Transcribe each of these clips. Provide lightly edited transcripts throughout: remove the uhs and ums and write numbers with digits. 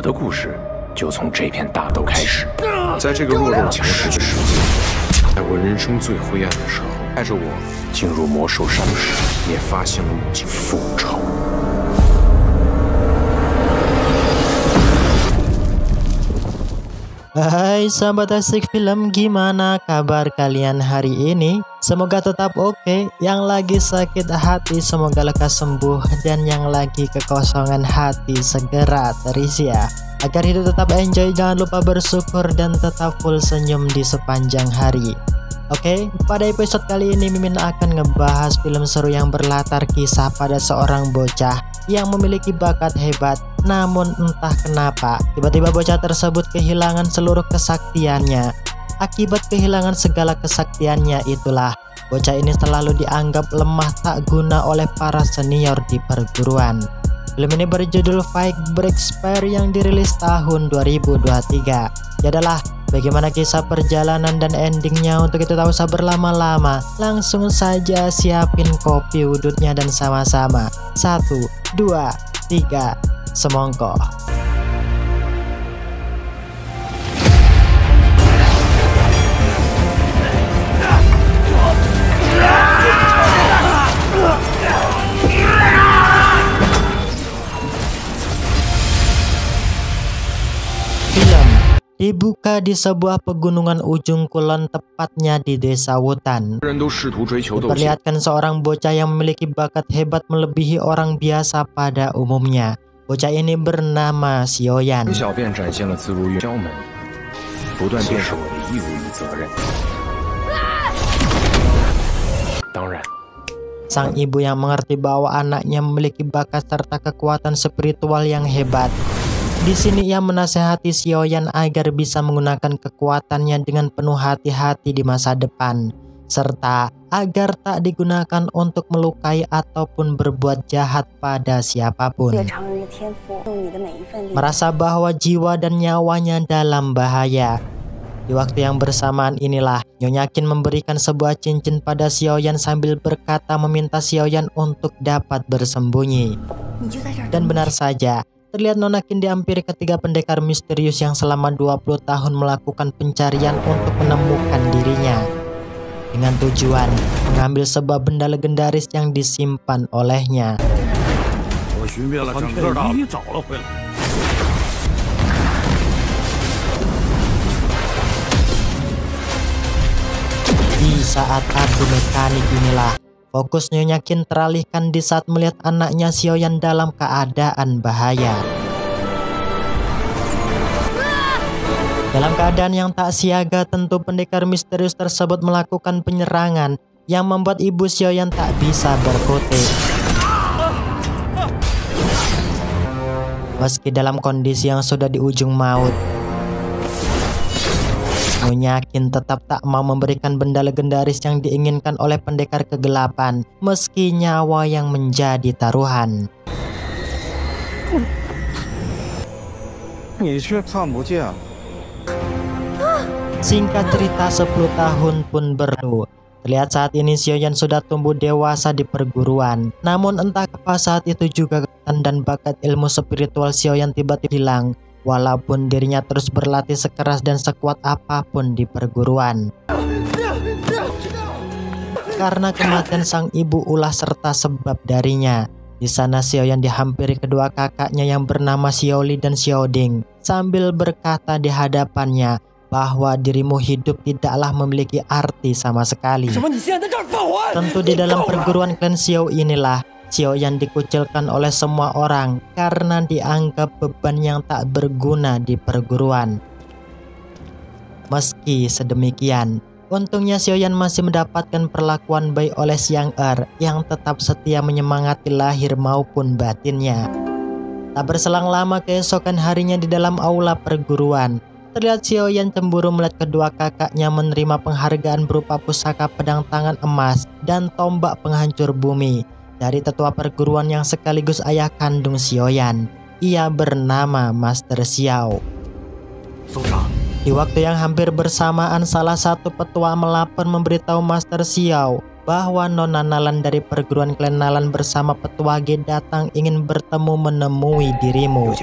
我的故事就从这片大豆开始。在这个弱肉强食的世界，在我人生最灰暗的时候，带着我进入魔兽山时，也发现了母亲复仇。 Hai sahabat asik film, gimana kabar kalian hari ini? Semoga tetap oke. Yang lagi sakit hati semoga lekas sembuh, dan yang lagi kekosongan hati segera terisi ya. Agar hidup tetap enjoy, jangan lupa bersyukur dan tetap full senyum di sepanjang hari. Oke, pada episode kali ini Mimin akan ngebahas film seru yang berlatar kisah pada seorang bocah yang memiliki bakat hebat. Namun entah kenapa tiba-tiba bocah tersebut kehilangan seluruh kesaktiannya. Akibat kehilangan segala kesaktiannya itulah bocah ini selalu dianggap lemah tak guna oleh para senior di perguruan. Film ini berjudul Fight Break Spire yang dirilis tahun 2023. Jadalah bagaimana kisah perjalanan dan endingnya. Untuk itu tak usah berlama-lama, langsung saja siapin kopi udutnya dan sama-sama 1, 2, 3 semongko. Film dibuka di sebuah pegunungan ujung kulon, tepatnya di desa Wutan. Diperlihatkan seorang bocah yang memiliki bakat hebat melebihi orang biasa pada umumnya. Bocah ini bernama Xiaoyan. Sang ibu yang mengerti bahwa anaknya memiliki bakat serta kekuatan spiritual yang hebat. Di sini ia menasehati Xiaoyan agar bisa menggunakan kekuatannya dengan penuh hati-hati di masa depan, serta agar tak digunakan untuk melukai ataupun berbuat jahat pada siapapun. Merasa bahwa jiwa dan nyawanya dalam bahaya. Di waktu yang bersamaan inilah Nyonya Qin memberikan sebuah cincin pada Xiaoyan sambil berkata meminta Xiaoyan untuk dapat bersembunyi. Dan benar saja, terlihat Nona Qin dihampiri ketiga pendekar misterius yang selama 20 tahun melakukan pencarian untuk menemukan dirinya, dengan tujuan mengambil sebuah benda legendaris yang disimpan olehnya. Di saat adu mekanik inilah fokus Nyonya Qin teralihkan di saat melihat anaknya Xiaoyan dalam keadaan bahaya. Dalam keadaan yang tak siaga, tentu pendekar misterius tersebut melakukan penyerangan yang membuat ibu Xiaoyan tak bisa berkutik. Meski dalam kondisi yang sudah di ujung maut, Nyonya Qin tetap tak mau memberikan benda legendaris yang diinginkan oleh pendekar kegelapan, meski nyawa yang menjadi taruhan. Singkat cerita, 10 tahun pun berlalu. Terlihat saat ini Xiaoyan sudah tumbuh dewasa di perguruan. Namun entah apa saat itu juga kekuatan dan bakat ilmu spiritual Xiaoyan tiba-tiba hilang. Walaupun dirinya terus berlatih sekeras dan sekuat apapun di perguruan. Karena kematian sang ibu ulah serta sebab darinya. Di sana Xiaoyan dihampiri kedua kakaknya yang bernama Xiaoli dan Xiaoding, sambil berkata di hadapannya bahwa dirimu hidup tidaklah memiliki arti sama sekali. Tentu di dalam perguruan klan Xiao inilah Xiaoyan dikucilkan oleh semua orang karena dianggap beban yang tak berguna di perguruan. Meski sedemikian, untungnya Xiaoyan masih mendapatkan perlakuan baik oleh Xiang Er yang tetap setia menyemangati lahir maupun batinnya. Tak berselang lama keesokan harinya di dalam aula perguruan, terlihat Xiaoyan cemburu melihat kedua kakaknya menerima penghargaan berupa pusaka pedang tangan emas dan tombak penghancur bumi dari tetua perguruan yang sekaligus ayah kandung Xiaoyan. Ia bernama Master Xiao. Di waktu yang hampir bersamaan, salah satu petua melapor memberitahu Master Xiao bahwa Nona Nalan dari perguruan klan Nalan bersama petua Ge datang ingin bertemu menemui dirimu.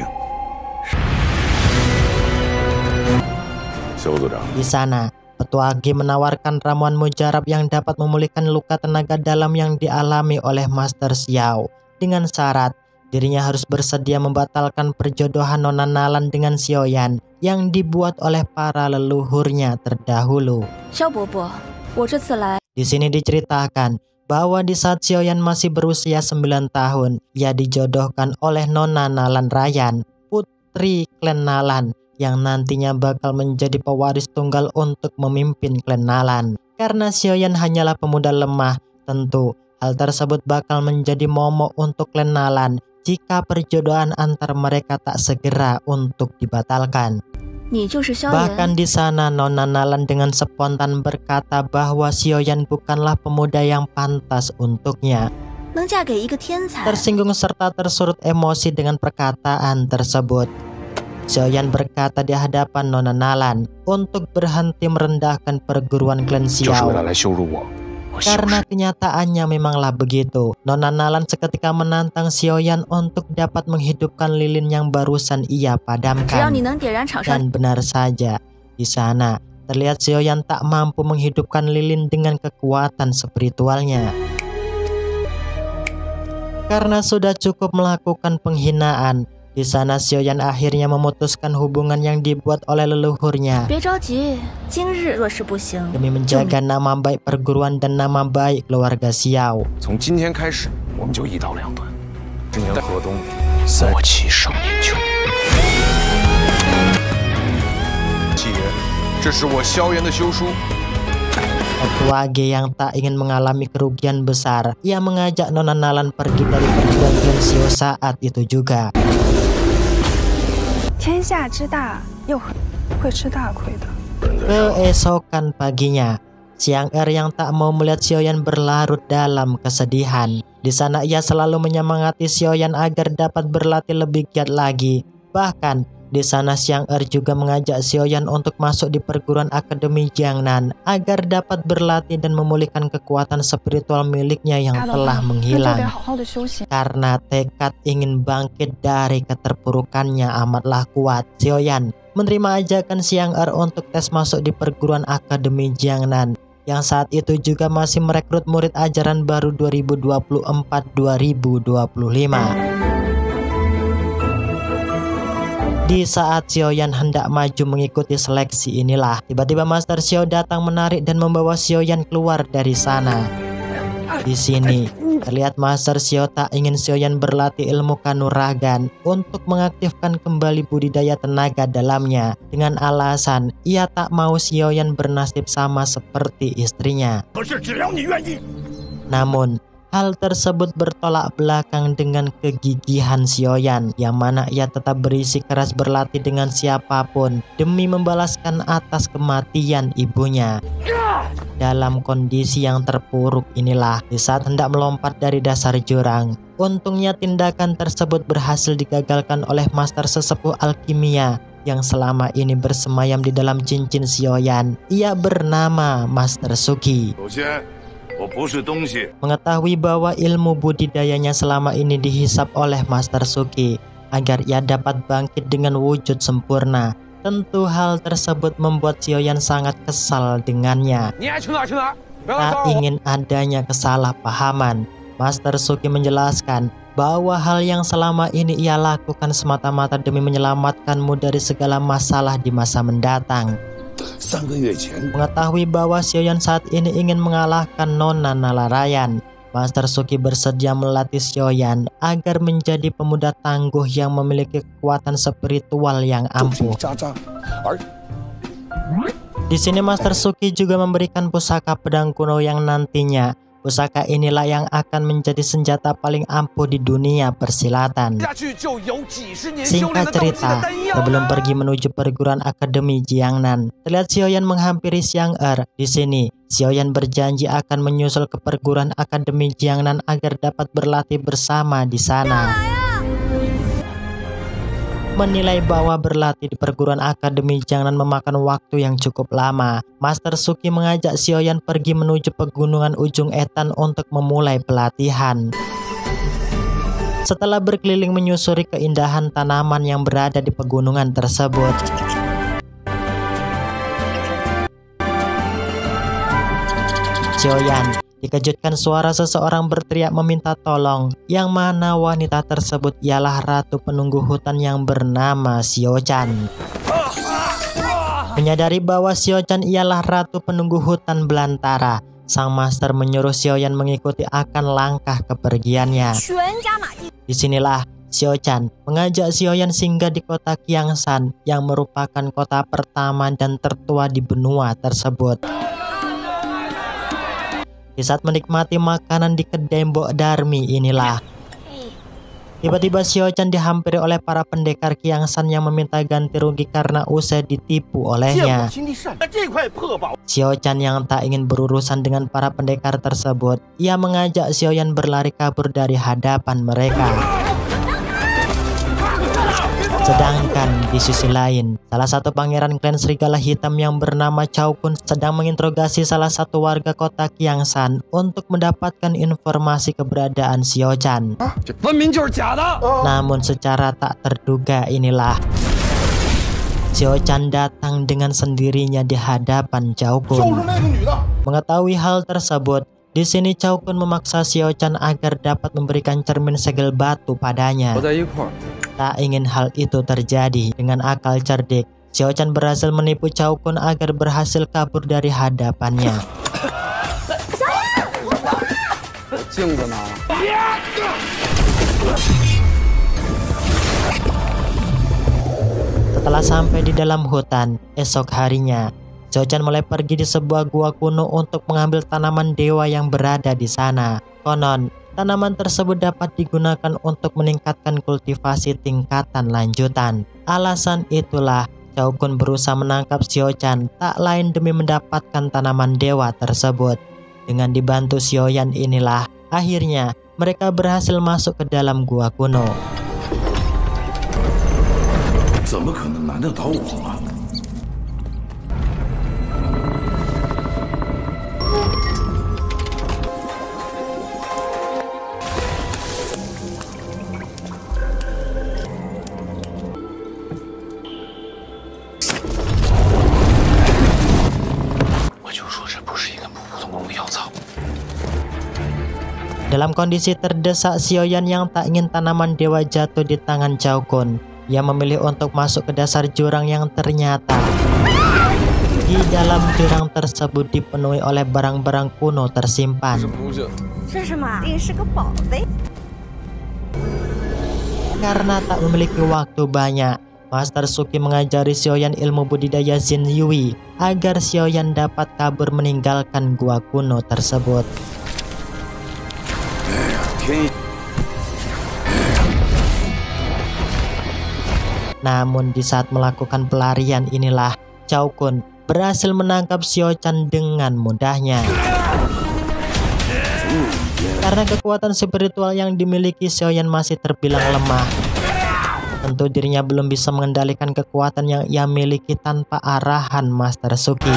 Di sana, Petua Ge menawarkan ramuan mujarab yang dapat memulihkan luka tenaga dalam yang dialami oleh Master Xiao dengan syarat dirinya harus bersedia membatalkan perjodohan Nona Nalan dengan Xiaoyan yang dibuat oleh para leluhurnya terdahulu. Di sini diceritakan bahwa di saat Xiaoyan masih berusia 9 tahun, ia dijodohkan oleh Nona Nalan Ryan, putri klan Nalan, yang nantinya bakal menjadi pewaris tunggal untuk memimpin klan Nalan. Karena Xiaoyan hanyalah pemuda lemah, tentu hal tersebut bakal menjadi momok untuk klan Nalan jika perjodohan antar mereka tak segera untuk dibatalkan. Bahkan di sana Nona Nalan dengan spontan berkata bahwa Xiaoyan bukanlah pemuda yang pantas untuknya. Tersinggung serta tersurut emosi dengan perkataan tersebut, Xiaoyan berkata di hadapan Nona Nalan untuk berhenti merendahkan perguruan klan Xiao. Karena kenyataannya memanglah begitu. Nona Nalan seketika menantang Xiaoyan untuk dapat menghidupkan lilin yang barusan ia padamkan. Dan benar saja, di sana terlihat Xiaoyan tak mampu menghidupkan lilin dengan kekuatan spiritualnya. Karena sudah cukup melakukan penghinaan, di sana Xiaoyan akhirnya memutuskan hubungan yang dibuat oleh leluhurnya demi menjaga nama baik perguruan dan nama baik keluarga Xiao. Petua Ge yang tak ingin mengalami kerugian besar, ia mengajak Nona Nalan pergi dari perguruan klan Xiao saat itu juga. Keesokan paginya, Xiang Er yang tak mau melihat Xiaoyan berlarut dalam kesedihan. Di sana ia selalu menyemangati Xiaoyan agar dapat berlatih lebih giat lagi. Bahkan di sana Xiang Er juga mengajak Xiaoyan untuk masuk di perguruan akademi Jiangnan agar dapat berlatih dan memulihkan kekuatan spiritual miliknya yang telah menghilang. Karena tekad ingin bangkit dari keterpurukannya amatlah kuat, Xiaoyan menerima ajakan Xiang Er untuk tes masuk di perguruan akademi Jiangnan yang saat itu juga masih merekrut murid ajaran baru 2024-2025. Di saat Xiaoyan hendak maju mengikuti seleksi inilah, tiba-tiba Master Xiao datang menarik dan membawa Xiaoyan keluar dari sana. Di sini, terlihat Master Xiao tak ingin Xiaoyan berlatih ilmu kanuragan untuk mengaktifkan kembali budidaya tenaga dalamnya dengan alasan ia tak mau Xiaoyan bernasib sama seperti istrinya. Namun, hal tersebut bertolak belakang dengan kegigihan Xiaoyan yang mana ia tetap berisi keras berlatih dengan siapapun demi membalaskan atas kematian ibunya. Dalam kondisi yang terpuruk inilah, di saat hendak melompat dari dasar jurang, untungnya tindakan tersebut berhasil digagalkan oleh master sesepuh alkimia yang selama ini bersemayam di dalam cincin Xiaoyan. Ia bernama Master Suki. Mengetahui bahwa ilmu budidayanya selama ini dihisap oleh Master Suki agar ia dapat bangkit dengan wujud sempurna, tentu hal tersebut membuat Xiaoyan sangat kesal dengannya. Tak ingin adanya kesalahpahaman, Master Suki menjelaskan bahwa hal yang selama ini ia lakukan semata-mata demi menyelamatkanmu dari segala masalah di masa mendatang. Mengetahui bahwa Xiaoyan saat ini ingin mengalahkan Nona Nalan, Master Suki bersedia melatih Xiaoyan agar menjadi pemuda tangguh yang memiliki kekuatan spiritual yang ampuh. Di sini Master Suki juga memberikan pusaka pedang kuno yang nantinya pusaka inilah yang akan menjadi senjata paling ampuh di dunia persilatan. Singkat cerita, sebelum pergi menuju perguruan akademi Jiangnan, terlihat Xiaoyan menghampiri Xiang Er. Di sini, Xiaoyan berjanji akan menyusul ke perguruan akademi Jiangnan agar dapat berlatih bersama di sana. Menilai bahwa berlatih di perguruan akademi Jiangnan memakan waktu yang cukup lama, Master Suki mengajak Xiaoyan pergi menuju pegunungan ujung Etan untuk memulai pelatihan. Setelah berkeliling menyusuri keindahan tanaman yang berada di pegunungan tersebut, Xiaoyan dikejutkan suara seseorang berteriak meminta tolong, yang mana wanita tersebut ialah ratu penunggu hutan yang bernama Xiaochan. Menyadari bahwa Xiaochan ialah ratu penunggu hutan belantara, sang master menyuruh Xiaoyan mengikuti akan langkah kepergiannya. Disinilah Xiaochan mengajak Xiaoyan singgah di kota Qiangshan yang merupakan kota pertama dan tertua di benua tersebut. Di saat menikmati makanan di kedai Mbok Darmi inilah, tiba-tiba Xiaochan dihampiri oleh para pendekar Qiangshan yang meminta ganti rugi karena usai ditipu olehnya. Xiaochan yang tak ingin berurusan dengan para pendekar tersebut, ia mengajak Xiaoyan berlari kabur dari hadapan mereka. Sedangkan di sisi lain, salah satu pangeran klan serigala hitam yang bernama Cao Kun sedang menginterogasi salah satu warga kota Qiangshan untuk mendapatkan informasi keberadaan Xiaochan. Namun secara tak terduga inilah Xiaochan datang dengan sendirinya di hadapan Cao Kun. Mengetahui hal tersebut, di sini Cao Kun memaksa Xiaochan agar dapat memberikan cermin segel batu padanya. Tak ingin hal itu terjadi, dengan akal cerdik, Xiaochan berhasil menipu Cao Kun agar berhasil kabur dari hadapannya. Setelah sampai di dalam hutan, esok harinya, Xiaochan mulai pergi di sebuah gua kuno untuk mengambil tanaman dewa yang berada di sana. Konon, tanaman tersebut dapat digunakan untuk meningkatkan kultivasi tingkatan lanjutan. Alasan itulah Cao Kun berusaha menangkap Xiaochan tak lain demi mendapatkan tanaman dewa tersebut. Dengan dibantu Xiaoyan inilah, akhirnya mereka berhasil masuk ke dalam gua kuno. Dalam kondisi terdesak, Xiaoyan yang tak ingin tanaman dewa jatuh di tangan Cao Kun, ia memilih untuk masuk ke dasar jurang yang ternyata di dalam jurang tersebut dipenuhi oleh barang-barang kuno tersimpan. Karena tak memiliki waktu banyak, Master Suki mengajari Xiaoyan ilmu budidaya Xin Yui agar Xiaoyan dapat kabur meninggalkan gua kuno tersebut. Namun di saat melakukan pelarian inilah Cao Kun berhasil menangkap Xiaochan dengan mudahnya. Karena kekuatan spiritual yang dimiliki Xiaoyan masih terbilang lemah, tentu dirinya belum bisa mengendalikan kekuatan yang ia miliki tanpa arahan Master Suki.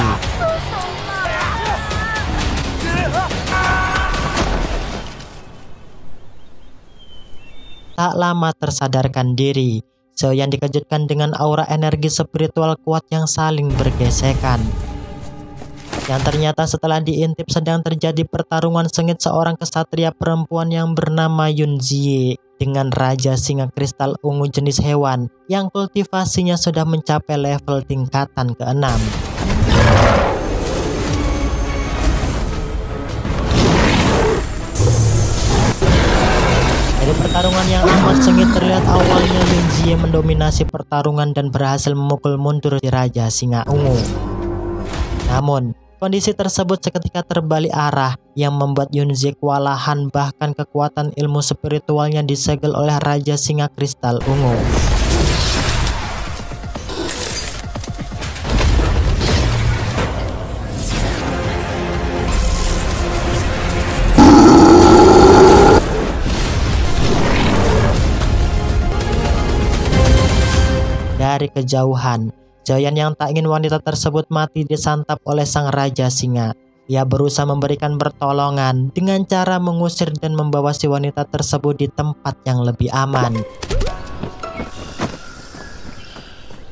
Tak lama tersadarkan diri, Xiaoyan dikejutkan dengan aura energi spiritual kuat yang saling bergesekan. Yang ternyata setelah diintip sedang terjadi pertarungan sengit seorang kesatria perempuan yang bernama Yun Jie dengan Raja Singa Kristal Ungu jenis hewan yang kultivasinya sudah mencapai level tingkatan ke-6. Dari pertarungan yang amat sengit terlihat awalnya Yun Jie mendominasi pertarungan dan berhasil memukul mundur si Raja Singa Ungu. Namun, kondisi tersebut seketika terbalik arah yang membuat Yun Jie kewalahan, bahkan kekuatan ilmu spiritualnya disegel oleh Raja Singa Kristal Ungu. Dari kejauhan, Xiaoyan yang tak ingin wanita tersebut mati disantap oleh sang Raja Singa. Ia berusaha memberikan pertolongan dengan cara mengusir dan membawa si wanita tersebut di tempat yang lebih aman.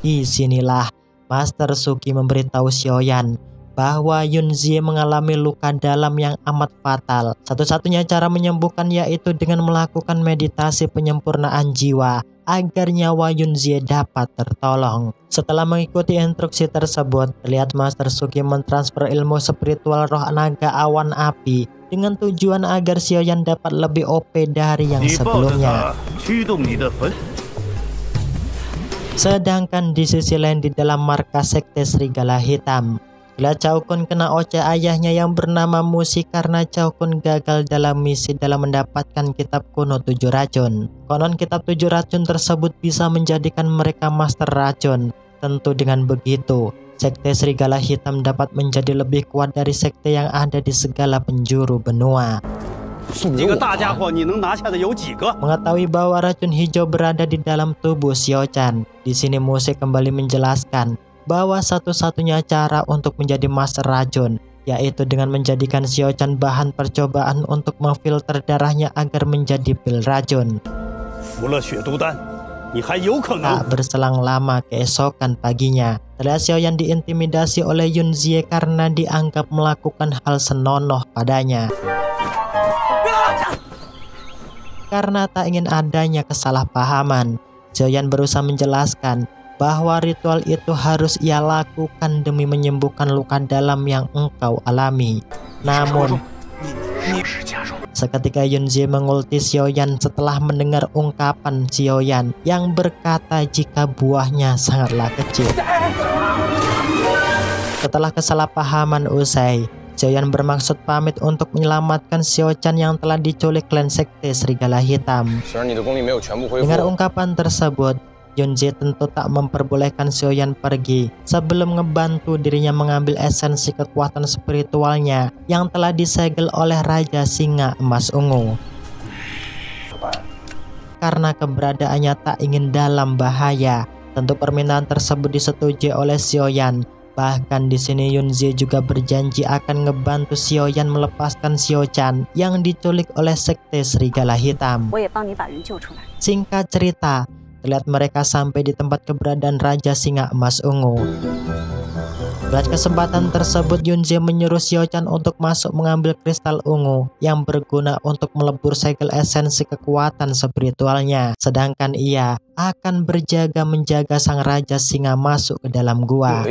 Di sinilah Master Suki memberitahu Xiaoyan bahwa Yunzhi mengalami luka dalam yang amat fatal. Satu-satunya cara menyembuhkan yaitu dengan melakukan meditasi penyempurnaan jiwa agar nyawa Yunzhi dapat tertolong. Setelah mengikuti instruksi tersebut, terlihat Master Suki mentransfer ilmu spiritual roh naga awan api dengan tujuan agar Xiaoyan dapat lebih OP dari yang sebelumnya. Sedangkan di sisi lain di dalam markas sekte Serigala Hitam, bila Cao Kun kena oceh ayahnya yang bernama Musi karena Cao Kun gagal dalam misi dalam mendapatkan kitab kuno 7 racun. Konon kitab 7 racun tersebut bisa menjadikan mereka master racun. Tentu dengan begitu, sekte Serigala Hitam dapat menjadi lebih kuat dari sekte yang ada di segala penjuru benua. Mengetahui bahwa racun hijau berada di dalam tubuh Xiao Chan, di sini Musi kembali menjelaskan bahwa satu-satunya cara untuk menjadi master racun yaitu dengan menjadikan Xiao Chan bahan percobaan untuk memfilter darahnya agar menjadi pil racun. Tak berselang lama keesokan paginya, terlihat Xiaoyan diintimidasi oleh Yunzhi karena dianggap melakukan hal senonoh padanya. Karena tak ingin adanya kesalahpahaman, Xiaoyan berusaha menjelaskan bahwa ritual itu harus ia lakukan demi menyembuhkan luka dalam yang engkau alami. Namun, seketika Yunzhi mengulti Xiaoyan setelah mendengar ungkapan Xiaoyan yang berkata jika buahnya sangatlah kecil. Setelah kesalahpahaman usai, Xiaoyan bermaksud pamit untuk menyelamatkan Xiao Chan yang telah diculik klan sekte Serigala Hitam. Dengar ungkapan tersebut, Yunzhi tentu tak memperbolehkan Xiaoyan pergi sebelum ngebantu dirinya mengambil esensi kekuatan spiritualnya yang telah disegel oleh Raja Singa Emas Ungu. Karena keberadaannya tak ingin dalam bahaya, tentu permintaan tersebut disetujui oleh Xiaoyan. Bahkan di sini Yunzhi juga berjanji akan ngebantu Xiaoyan melepaskan Xiao Chan yang diculik oleh sekte Serigala Hitam. Singkat cerita, terlihat mereka sampai di tempat keberadaan Raja Singa Emas Ungu. Pada kesempatan tersebut, Yunzhi menyuruh Xiao Chan untuk masuk mengambil kristal ungu yang berguna untuk melebur segel esensi kekuatan spiritualnya. Sedangkan ia akan berjaga menjaga sang Raja Singa masuk ke dalam gua.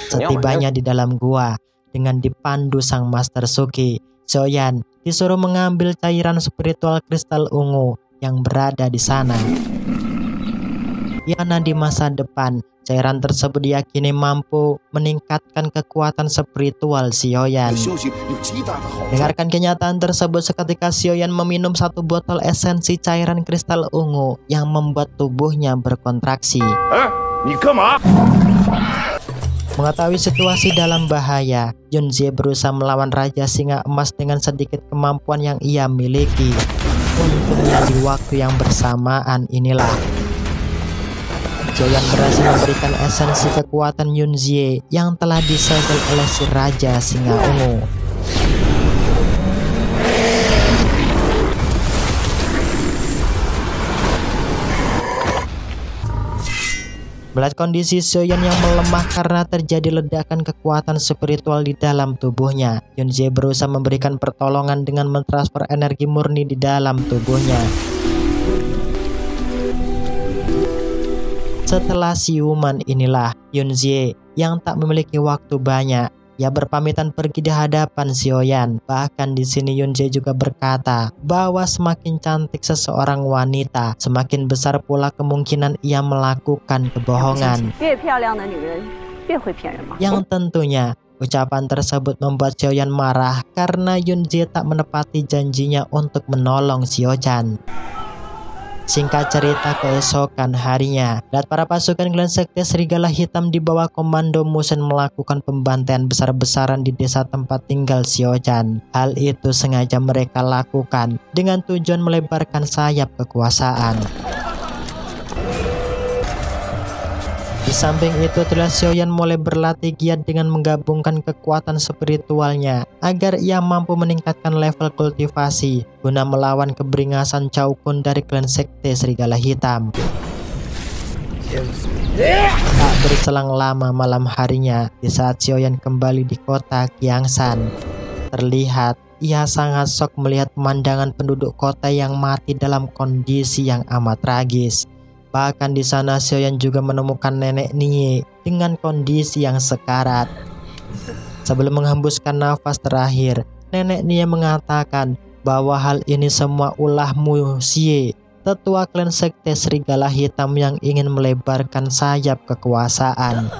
Setibanya di dalam gua, dengan dipandu sang Master Suki, Xiaoyan disuruh mengambil cairan spiritual kristal ungu yang berada di sana. Karena di masa depan, cairan tersebut diyakini mampu meningkatkan kekuatan spiritual Xiaoyan. Dengarkan kenyataan tersebut seketika Xiaoyan meminum satu botol esensi cairan kristal ungu yang membuat tubuhnya berkontraksi. Mengetahui situasi dalam bahaya, Yunzhi berusaha melawan Raja Singa Emas dengan sedikit kemampuan yang ia miliki. Untungnya di waktu yang bersamaan inilah Xiaoyan berhasil memberikan esensi kekuatan Yunzhi yang telah disegel oleh si Raja Singa Ungu. Melihat kondisi Xiaoyan yang melemah karena terjadi ledakan kekuatan spiritual di dalam tubuhnya, Yunzhi berusaha memberikan pertolongan dengan mentransfer energi murni di dalam tubuhnya. Setelah siuman inilah Yunzhi yang tak memiliki waktu banyak. Ia berpamitan pergi di hadapan Xiaoyan. Bahkan di sini Yunzhi juga berkata bahwa semakin cantik seseorang wanita, semakin besar pula kemungkinan ia melakukan kebohongan. Yang tentunya ucapan tersebut membuat Xiaoyan marah karena Yunzhi tak menepati janjinya untuk menolong Xiao Chan. Singkat cerita, keesokan harinya, lihat para pasukan klan sekte Serigala Hitam di bawah komando Musen melakukan pembantaian besar-besaran di desa tempat tinggal Xiao Chan. Hal itu sengaja mereka lakukan dengan tujuan melebarkan sayap kekuasaan. Di samping itu, terlihat Xiaoyan mulai berlatih giat dengan menggabungkan kekuatan spiritualnya agar ia mampu meningkatkan level kultivasi guna melawan keberingasan Cao Kun dari klan sekte Serigala Hitam. Tak berselang lama malam harinya, di saat Xiaoyan kembali di kota Qiangshan, terlihat ia sangat shock melihat pemandangan penduduk kota yang mati dalam kondisi yang amat tragis. Bahkan di sana Xiaoyan juga menemukan nenek Nie dengan kondisi yang sekarat. Sebelum menghembuskan nafas terakhir, nenek Nie mengatakan bahwa hal ini semua ulahmu Xie, tetua klan sekte Serigala Hitam yang ingin melebarkan sayap kekuasaan.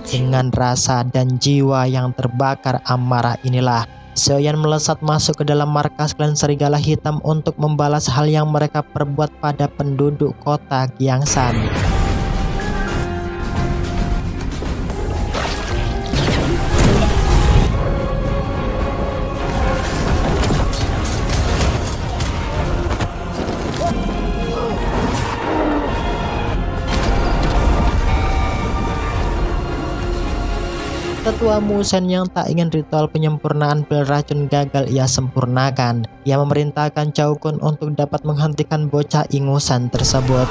Dengan rasa dan jiwa yang terbakar amarah inilah, Xiaoyan melesat masuk ke dalam markas klan Serigala Hitam untuk membalas hal yang mereka perbuat pada penduduk kota Qiangshan. Tetua Mu Shen yang tak ingin ritual penyempurnaan pil racun gagal ia sempurnakan. Ia memerintahkan Cao Kun untuk dapat menghentikan bocah ingusan tersebut.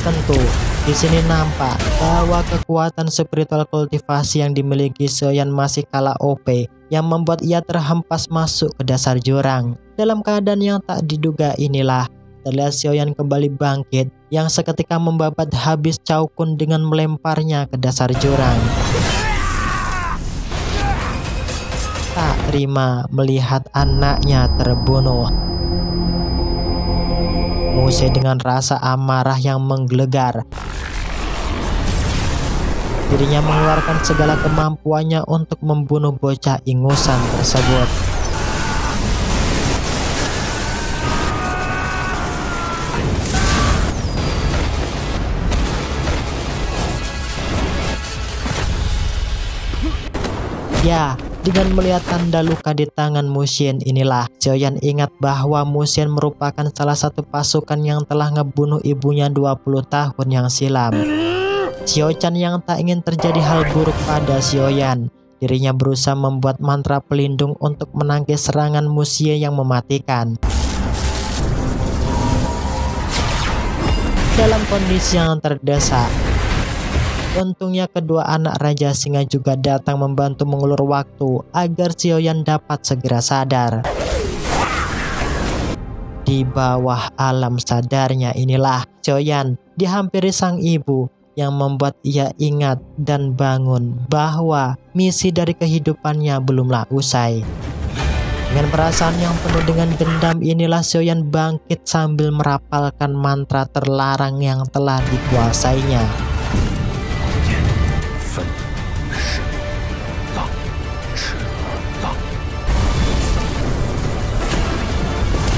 Tentu, di sini nampak bahwa kekuatan spiritual kultivasi yang dimiliki Xiaoyan masih kalah OP, yang membuat ia terhempas masuk ke dasar jurang. Dalam keadaan yang tak diduga inilah, terlihat Xiaoyan kembali bangkit, yang seketika membabat habis Cao Kun dengan melemparnya ke dasar jurang. Tak terima melihat anaknya terbunuh, Mu She dengan rasa amarah yang menggelegar, dirinya mengeluarkan segala kemampuannya untuk membunuh bocah ingusan tersebut. Ya, dengan melihat tanda luka di tangan Mu Xian inilah, Xiaoyan ingat bahwa Mu Xian merupakan salah satu pasukan yang telah ngebunuh ibunya 20 tahun yang silam. Xiao-chan yang tak ingin terjadi hal buruk pada Xiaoyan, dirinya berusaha membuat mantra pelindung untuk menangkis serangan Mu Xie yang mematikan. Dalam kondisi yang terdesak, untungnya kedua anak Raja Singa juga datang membantu mengulur waktu agar Xiaoyan dapat segera sadar. Di bawah alam sadarnya inilah, Xiaoyan dihampiri sang ibu yang membuat ia ingat dan bangun bahwa misi dari kehidupannya belumlah usai. Dengan perasaan yang penuh dengan dendam inilah Xiaoyan bangkit sambil merapalkan mantra terlarang yang telah dikuasainya.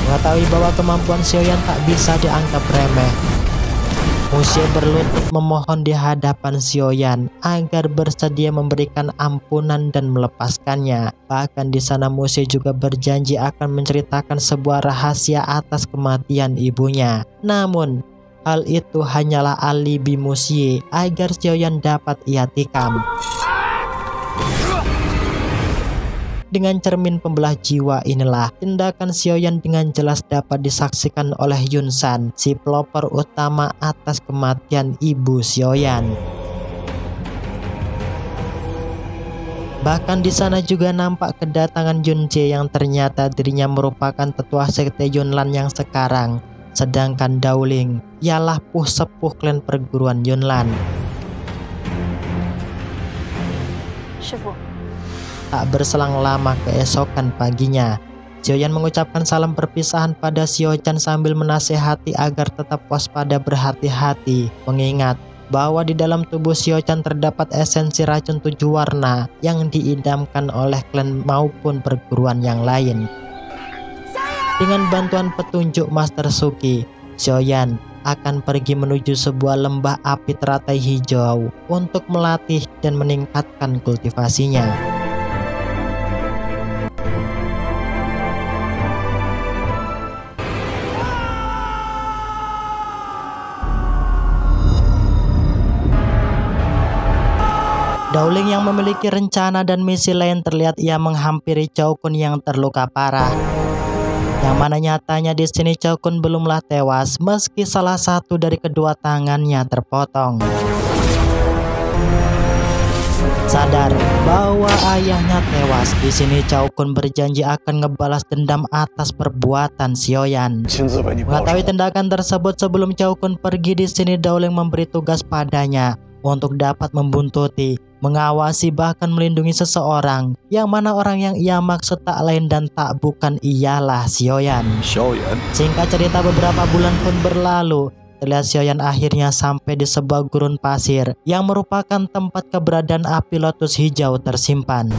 Mengetahui bahwa kemampuan Xiaoyan tak bisa dianggap remeh, Mu Xie berlutut memohon di hadapan Xiaoyan agar bersedia memberikan ampunan dan melepaskannya. Bahkan di sana Mu Xie juga berjanji akan menceritakan sebuah rahasia atas kematian ibunya. Namun, hal itu hanyalah alibi Mu Xie agar Xiaoyan dapat ia tikam. Dengan cermin pembelah jiwa inilah, tindakan Xiaoyan dengan jelas dapat disaksikan oleh Yun San, si pelopor utama atas kematian ibu Xiaoyan. Bahkan di sana juga nampak kedatangan Yun Jie yang ternyata dirinya merupakan tetua sekte Yunlan yang sekarang. Sedangkan Daoling ialah sepuh klan perguruan Yunlan. Tak berselang lama keesokan paginya, Xiaoyan mengucapkan salam perpisahan pada Xiao-chan sambil menasehati agar tetap waspada berhati-hati, mengingat bahwa di dalam tubuh Xiao-chan terdapat esensi racun 7 warna yang diidamkan oleh klan maupun perguruan yang lain. Dengan bantuan petunjuk Master Suki, Xiaoyan akan pergi menuju sebuah lembah api teratai hijau untuk melatih dan meningkatkan kultivasinya. Dowling yang memiliki rencana dan misi lain terlihat ia menghampiri Chow Kun yang terluka parah. Yang mana nyatanya di sini Chow Kun belumlah tewas meski salah satu dari kedua tangannya terpotong. Sadar bahwa ayahnya tewas, di sini Chow Kun berjanji akan ngebalas dendam atas perbuatan Xiaoyan. Mengetahui tindakan tersebut, sebelum Chow Kun pergi, di sini Dowling memberi tugas padanya untuk dapat membuntuti, mengawasi, bahkan melindungi seseorang, yang mana orang yang ia maksud tak lain dan tak bukan ialah Xiaoyan. Singkat cerita, beberapa bulan pun berlalu. Terlihat Xiaoyan akhirnya sampai di sebuah gurun pasir yang merupakan tempat keberadaan api lotus hijau tersimpan.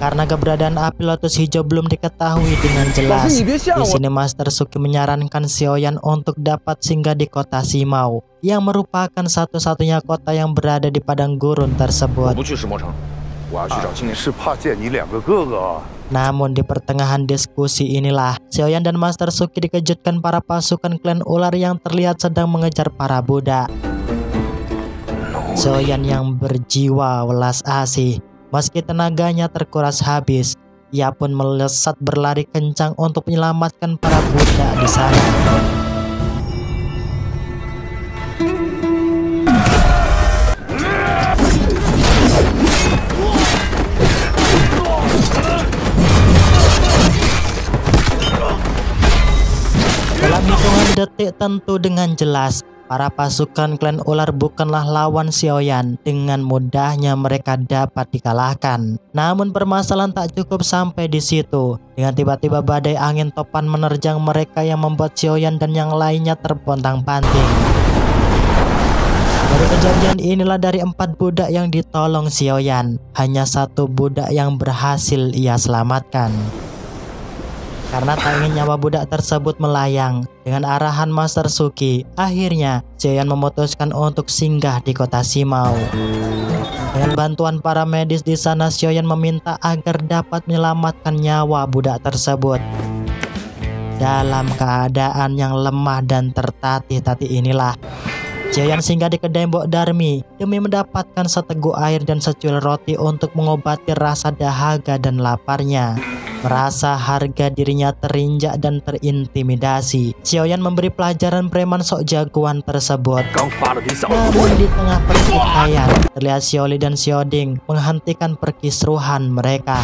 Karena keberadaan api lotus hijau belum diketahui dengan jelas, di sini Master Suki menyarankan Xiaoyan untuk dapat singgah di kota Simao, yang merupakan satu-satunya kota yang berada di padang gurun tersebut. Namun di pertengahan diskusi inilah Xiaoyan dan Master Suki dikejutkan para pasukan klan ular yang terlihat sedang mengejar para budak. Xiaoyan yang berjiwa welas asih, meski tenaganya terkuras habis, ia pun melesat berlari kencang untuk menyelamatkan para budak di sana. Dalam hitungan detik tentu dengan jelas, para pasukan klan ular bukanlah lawan Xiaoyan. Dengan mudahnya mereka dapat dikalahkan. Namun permasalahan tak cukup sampai di situ. Dengan tiba-tiba badai angin topan menerjang mereka yang membuat Xiaoyan dan yang lainnya terpontang-panting. Dari kejadian inilah dari 4 budak yang ditolong Xiaoyan, hanya 1 budak yang berhasil ia selamatkan. Karena tak ingin nyawa budak tersebut melayang, dengan arahan Master Suki, akhirnya Xiaoyan memutuskan untuk singgah di kota Simao. Dengan bantuan para medis di sana, Xiaoyan meminta agar dapat menyelamatkan nyawa budak tersebut. Dalam keadaan yang lemah dan tertatih-tatih inilah, Xiaoyan singgah di kedai Mbok Darmi demi mendapatkan seteguk air dan secuil roti untuk mengobati rasa dahaga dan laparnya. Merasa harga dirinya terinjak dan terintimidasi, Xiaoyan memberi pelajaran preman sok jagoan tersebut. Namun di tengah pertikaian, terlihat Xiaoli dan Xiaoding menghentikan perkisruhan mereka.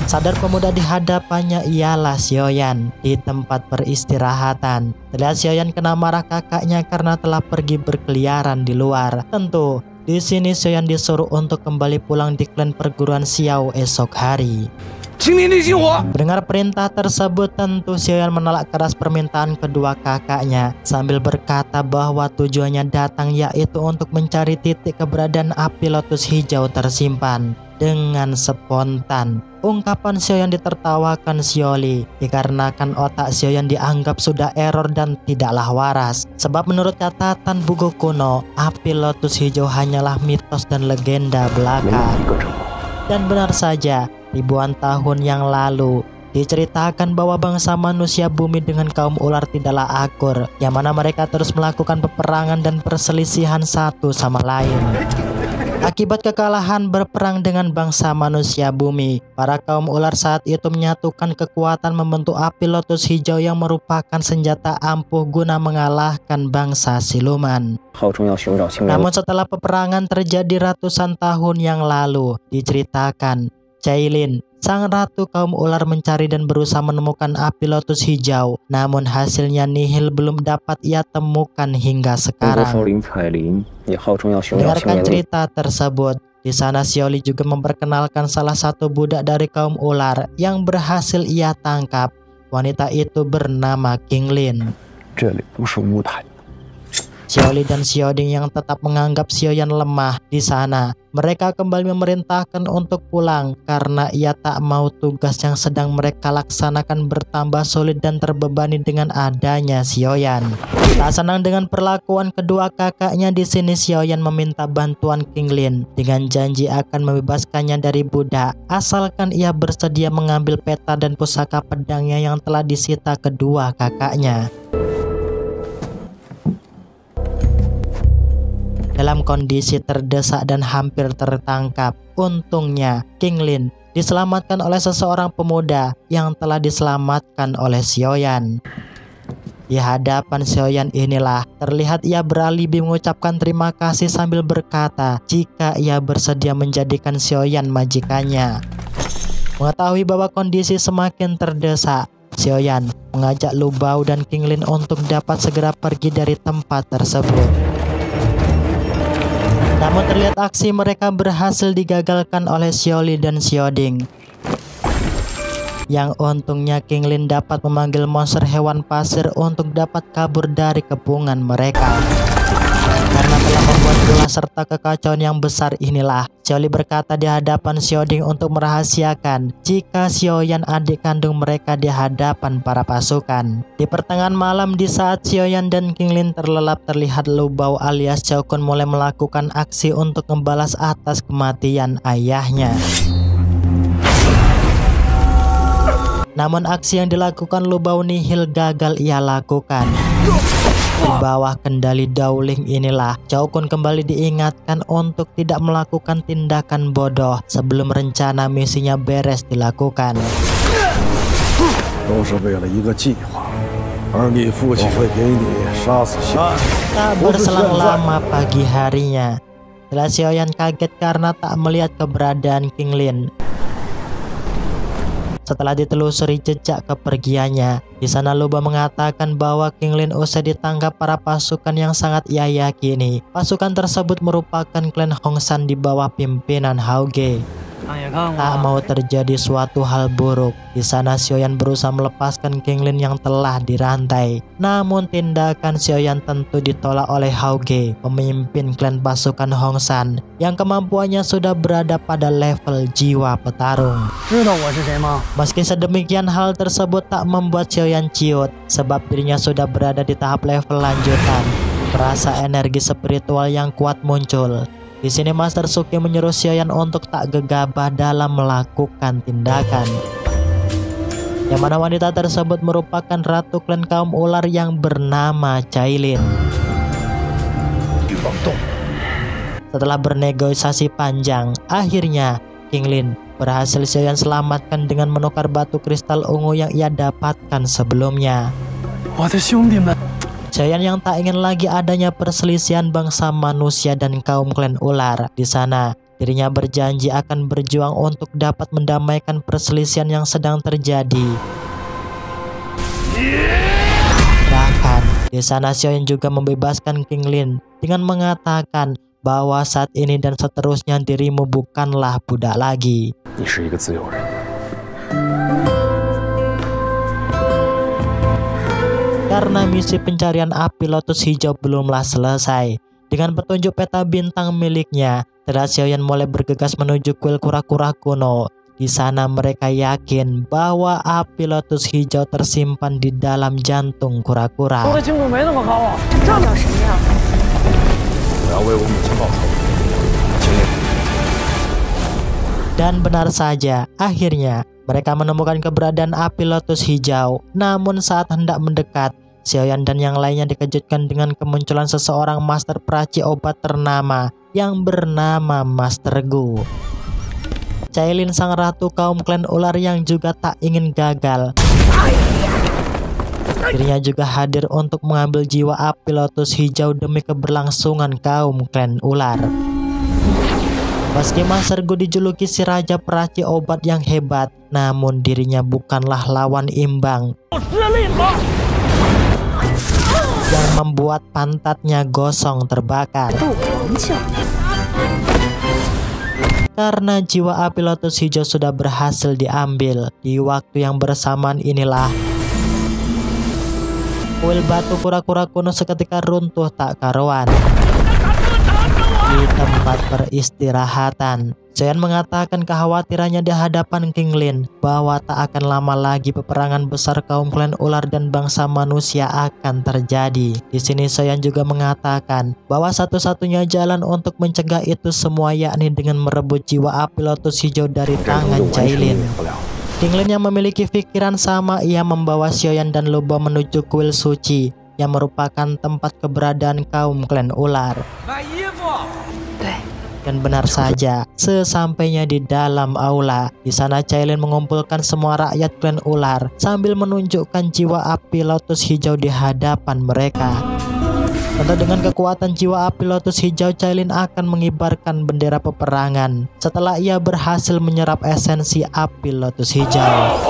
Sadar pemuda di hadapannya ialah Xiaoyan di tempat peristirahatan. Terlihat Xiaoyan kena marah kakaknya karena telah pergi berkeliaran di luar. Tentu di sini Xiaoyan disuruh untuk kembali pulang di klan perguruan Xiao esok hari. Mendengar perintah tersebut, tentu Xiaoyan menolak keras permintaan kedua kakaknya sambil berkata bahwa tujuannya datang yaitu untuk mencari titik keberadaan api lotus hijau tersimpan. Dengan spontan, ungkapan Xiaoyan ditertawakan Xiaoli dikarenakan otak Xiaoyan dianggap sudah error dan tidaklah waras. Sebab menurut catatan buku kuno, api lotus hijau hanyalah mitos dan legenda belaka. Dan benar saja, ribuan tahun yang lalu diceritakan bahwa bangsa manusia bumi dengan kaum ular tidaklah akur, yang mana mereka terus melakukan peperangan dan perselisihan satu sama lain. Akibat kekalahan berperang dengan bangsa manusia bumi, para kaum ular saat itu menyatukan kekuatan membentuk api lotus hijau yang merupakan senjata ampuh guna mengalahkan bangsa siluman. Namun setelah peperangan terjadi ratusan tahun yang lalu, diceritakan Cailin, sang ratu kaum ular, mencari dan berusaha menemukan api lotus hijau. Namun hasilnya nihil, belum dapat ia temukan hingga sekarang. Dengarkan cerita tersebut. Di sana Xiaoli juga memperkenalkan salah satu budak dari kaum ular yang berhasil ia tangkap. Wanita itu bernama Qinglin. Xiaoli dan Xiaoding yang tetap menganggap Xiaoyan lemah di sana, mereka kembali memerintahkan untuk pulang karena ia tak mau tugas yang sedang mereka laksanakan bertambah sulit dan terbebani dengan adanya Xiaoyan. Tak senang dengan perlakuan kedua kakaknya, di sini Xiaoyan meminta bantuan Qinglin dengan janji akan membebaskannya dari budak asalkan ia bersedia mengambil peta dan pusaka pedangnya yang telah disita kedua kakaknya. dalam kondisi terdesak dan hampir tertangkap. Untungnya, King Lin diselamatkan oleh seseorang pemuda yang telah diselamatkan oleh Xiaoyan. Di hadapan Xiaoyan inilah terlihat ia beralibi mengucapkan terima kasih sambil berkata jika ia bersedia menjadikan Xiaoyan majikannya. Mengetahui bahwa kondisi semakin terdesak, Xiaoyan mengajak Lu Bao dan King Lin untuk dapat segera pergi dari tempat tersebut. Namun terlihat aksi mereka berhasil digagalkan oleh Xiaoli dan Xiaoding. Yang untungnya King Lin dapat memanggil monster hewan pasir untuk dapat kabur dari kepungan mereka. Karena telah membuat ulah serta kekacauan yang besar inilah, Xiaoli berkata di hadapan Xiaoding untuk merahasiakan jika Xiaoyan adik kandung mereka di hadapan para pasukan. Di pertengahan malam, di saat Xiaoyan dan King Lin terlelap, terlihat Lu Bao alias Xiao Kun mulai melakukan aksi untuk membalas atas kematian ayahnya. Namun aksi yang dilakukan Lu Bao nihil gagal ia lakukan. Di bawah kendali Dowling inilah Xiao Kun kembali diingatkan untuk tidak melakukan tindakan bodoh sebelum rencana misinya beres dilakukan. Tak berselang lama pagi harinya, setelah Xiaoyan kaget karena tak melihat keberadaan King Lin. Setelah ditelusuri jejak kepergiannya, di sana Lu Bao mengatakan bahwa King Lin usai ditangkap para pasukan yang sangat ia yakini. Pasukan tersebut merupakan klan Hong San di bawah pimpinan Hao Ge. Tak mau terjadi suatu hal buruk. Di sana Xiaoyan berusaha melepaskan King Lin yang telah dirantai. Namun tindakan Xiaoyan tentu ditolak oleh Hao Ge, pemimpin klan pasukan Hong San yang kemampuannya sudah berada pada level jiwa petarung. Meski sedemikian, hal tersebut tak membuat Xiaoyan ciut, sebab dirinya sudah berada di tahap level lanjutan. Rasa energi spiritual yang kuat muncul. Di sini Master Suki menyuruh Xiaoyan untuk tak gegabah dalam melakukan tindakan. Yang mana wanita tersebut merupakan ratu klan kaum ular yang bernama Cailin. Setelah bernegosiasi panjang, akhirnya King Lin berhasil Xiaoyan selamatkan dengan menukar batu kristal ungu yang ia dapatkan sebelumnya. Xiaoyan yang tak ingin lagi adanya perselisihan bangsa manusia dan kaum klan ular. Di sana, dirinya berjanji akan berjuang untuk dapat mendamaikan perselisihan yang sedang terjadi. Bahkan, di sana Xiaoyan juga membebaskan King Lin dengan mengatakan bahwa saat ini dan seterusnya dirimu bukanlah budak lagi. Karena misi pencarian api lotus hijau belumlah selesai. Dengan petunjuk peta bintang miliknya, terus Xiaoyan mulai bergegas menuju kuil kura-kura kuno. Di sana mereka yakin bahwa api lotus hijau tersimpan di dalam jantung kura-kura. Dan benar saja, akhirnya mereka menemukan keberadaan api lotus hijau. Namun saat hendak mendekat, Xiaoyan dan yang lainnya dikejutkan dengan kemunculan seseorang master peraci obat ternama yang bernama Master Gu. Cailin, sang ratu kaum klan ular yang juga tak ingin gagal. Dirinya juga hadir untuk mengambil jiwa api lotus hijau demi keberlangsungan kaum klan ular. Meski Master Gu dijuluki si raja peraci obat yang hebat, namun dirinya bukanlah lawan imbang yang membuat pantatnya gosong terbakar. Karena jiwa api lotus hijau sudah berhasil diambil. Di waktu yang bersamaan inilah kuil batu kura-kura kuno seketika runtuh tak karuan. Di tempat peristirahatan, Xiaoyan mengatakan kekhawatirannya di hadapan King Lin bahwa tak akan lama lagi peperangan besar kaum klan ular dan bangsa manusia akan terjadi. Di sini Xiaoyan juga mengatakan bahwa satu-satunya jalan untuk mencegah itu semua yakni dengan merebut jiwa api lotus hijau dari tangan Cailin. King Lin yang memiliki pikiran sama, ia membawa Xiaoyan dan Lu Bao menuju kuil suci yang merupakan tempat keberadaan kaum klan ular. Dan benar saja, sesampainya di dalam aula, di sana Cailin mengumpulkan semua rakyat klan ular sambil menunjukkan jiwa api Lotus Hijau di hadapan mereka. Tentu dengan kekuatan jiwa api Lotus Hijau, Cailin akan mengibarkan bendera peperangan setelah ia berhasil menyerap esensi api Lotus Hijau.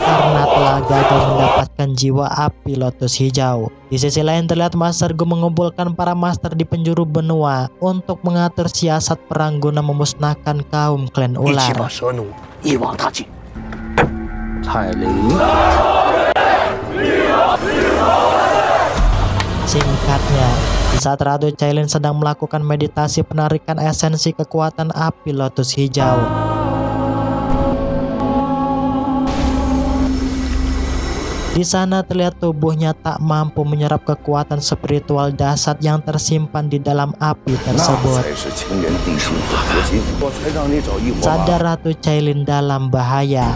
Karena telah gagal mendapatkan jiwa api Lotus Hijau. Di sisi lain terlihat Master Gu mengumpulkan para master di penjuru benua untuk mengatur siasat perang guna memusnahkan kaum klan ular. Singkatnya, di saat Ratu Cailin sedang melakukan meditasi penarikan esensi kekuatan api Lotus Hijau, di sana terlihat tubuhnya tak mampu menyerap kekuatan spiritual dahsyat yang tersimpan di dalam api tersebut. Sadar Ratu Cailin dalam bahaya.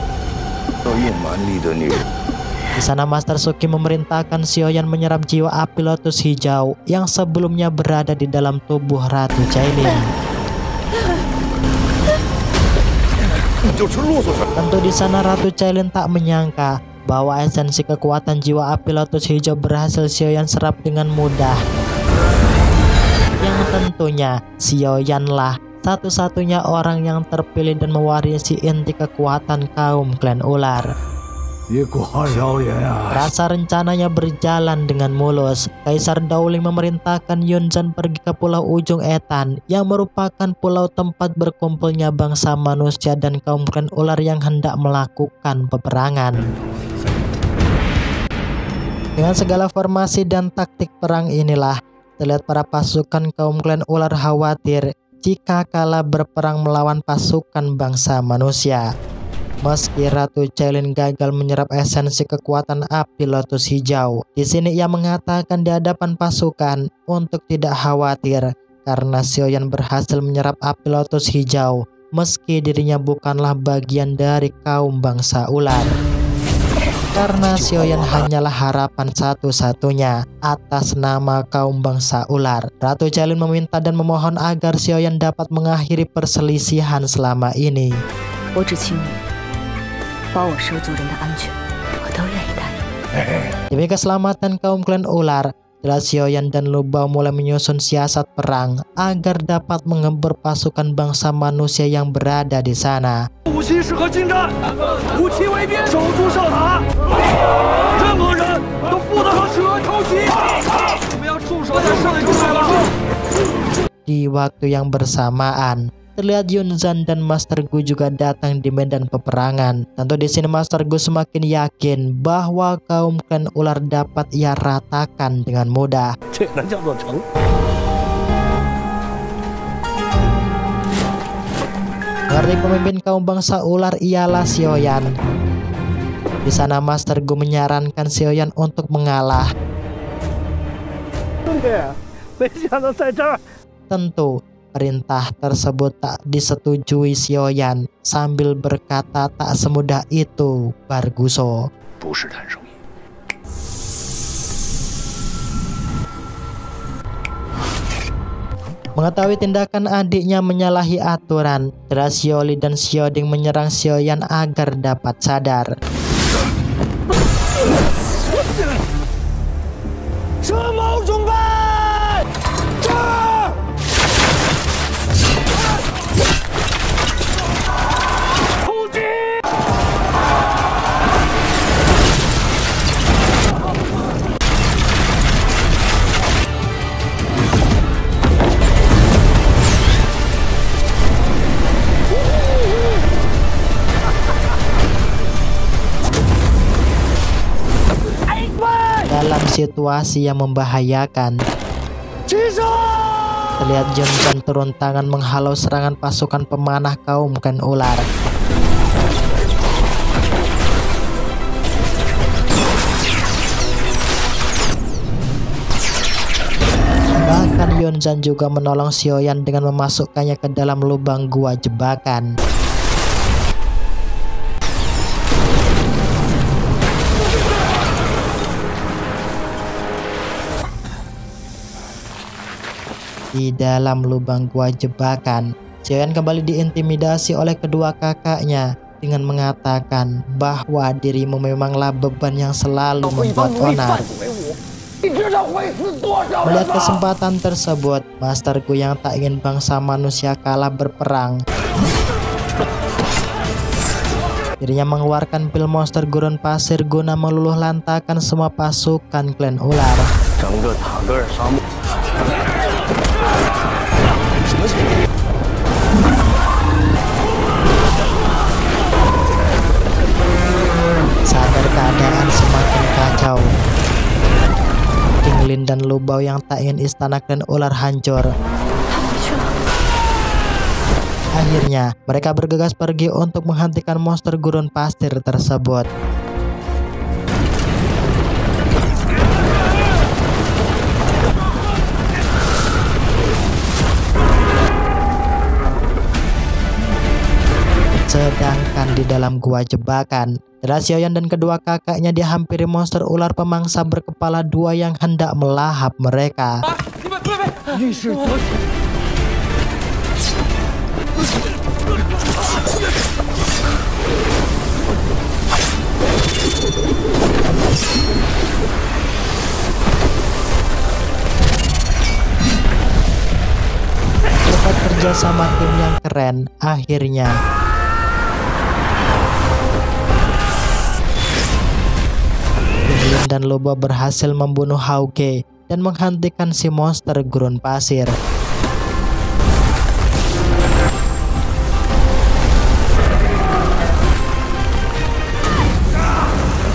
Di sana Master Suki memerintahkan Xiaoyan menyerap jiwa api Lotus Hijau yang sebelumnya berada di dalam tubuh Ratu Cailin. Tentu di sana Ratu Cailin tak menyangka bahwa esensi kekuatan jiwa api Lotus Hijau berhasil Xiaoyan serap dengan mudah. Yang tentunya Xiaoyanlah satu-satunya orang yang terpilih dan mewarisi inti kekuatan kaum klan ular. Rasa rencananya berjalan dengan mulus. Kaisar Daoling memerintahkan Yunzhan pergi ke Pulau Ujung Etan yang merupakan pulau tempat berkumpulnya bangsa manusia dan kaum klan ular yang hendak melakukan peperangan. Dengan segala formasi dan taktik perang inilah, terlihat para pasukan kaum klan ular khawatir jika kalah berperang melawan pasukan bangsa manusia. Meski Ratu Cailin gagal menyerap esensi kekuatan api Lotus Hijau, di sini ia mengatakan di hadapan pasukan untuk tidak khawatir karena Xiaoyan berhasil menyerap api Lotus Hijau meski dirinya bukanlah bagian dari kaum bangsa ular. Karena Xiaoyan hanyalah harapan satu-satunya atas nama kaum bangsa ular. Ratu Cailin meminta dan memohon agar Xiaoyan dapat mengakhiri perselisihan selama ini. Demi keselamatan kaum klan ular, Xiaoyan dan Lu Bao mulai menyusun siasat perang agar dapat menggempur pasukan bangsa manusia yang berada di sana. Di waktu yang bersamaan, terlihat Yunzhan dan Master Gu juga datang di medan peperangan. Tentu di sini Master Gu semakin yakin bahwa kaum klan ular dapat ia ratakan dengan mudah. Ngerti pemimpin kaum bangsa ular ialah Xiaoyan. Di sana Master Gu menyarankan Xiaoyan untuk mengalah. Tentu perintah tersebut tak disetujui Xiaoyan sambil berkata tak semudah itu Barguso. Mengetahui tindakan adiknya menyalahi aturan, Xiaoli dan Xiaoding menyerang Xiaoyan agar dapat sadar. Dalam situasi yang membahayakan, terlihat Yunzhan turun tangan menghalau serangan pasukan pemanah kaum klan ular. Bahkan Yunzhan juga menolong Xiaoyan dengan memasukkannya ke dalam lubang gua jebakan. di dalam lubang gua jebakan. Xiaoyan kembali diintimidasi oleh kedua kakaknya dengan mengatakan bahwa dirimu memanglah beban yang selalu membuat onar. Melihat kesempatan tersebut, Master Gu yang tak ingin bangsa manusia kalah berperang, dirinya mengeluarkan pil monster gurun pasir guna meluluh lantakan semua pasukan klan ular. Sadar keadaan semakin kacau, King Lin dan Lu Bao yang tak ingin istana klan ular hancur. Akhirnya, mereka bergegas pergi untuk menghentikan monster gurun pasir tersebut. Sedangkan di dalam gua jebakan, Xiaoyan dan kedua kakaknya dihampiri monster ular pemangsa berkepala dua yang hendak melahap mereka. Berkat kerjasama tim yang keren, akhirnya King dan Lu Bao berhasil membunuh Hao Ge dan menghentikan si monster gurun pasir.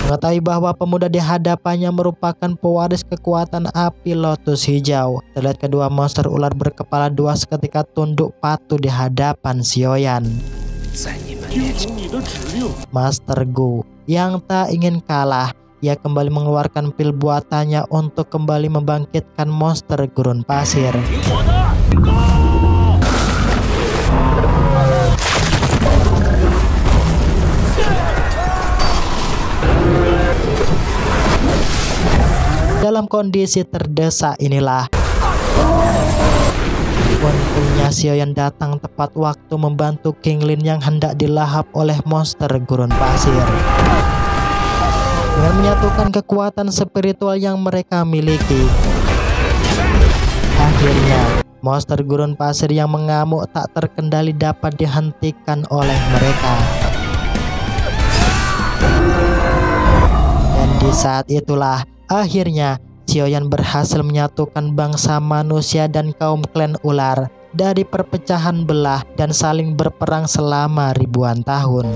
Mengetahui bahwa pemuda di hadapannya merupakan pewaris kekuatan api lotus hijau, terlihat kedua monster ular berkepala dua seketika tunduk patuh di hadapan Xiaoyan. Master Gu yang tak ingin kalah, ia kembali mengeluarkan pil buatannya untuk kembali membangkitkan monster gurun pasir. Dalam kondisi terdesak inilah, untungnya Xiaoyan datang tepat waktu membantu King Lin yang hendak dilahap oleh monster gurun pasir. Dengan menyatukan kekuatan spiritual yang mereka miliki, akhirnya monster gurun pasir yang mengamuk tak terkendali dapat dihentikan oleh mereka. Dan di saat itulah akhirnya Xiaoyan berhasil menyatukan bangsa manusia dan kaum klan ular dari perpecahan belah dan saling berperang selama ribuan tahun.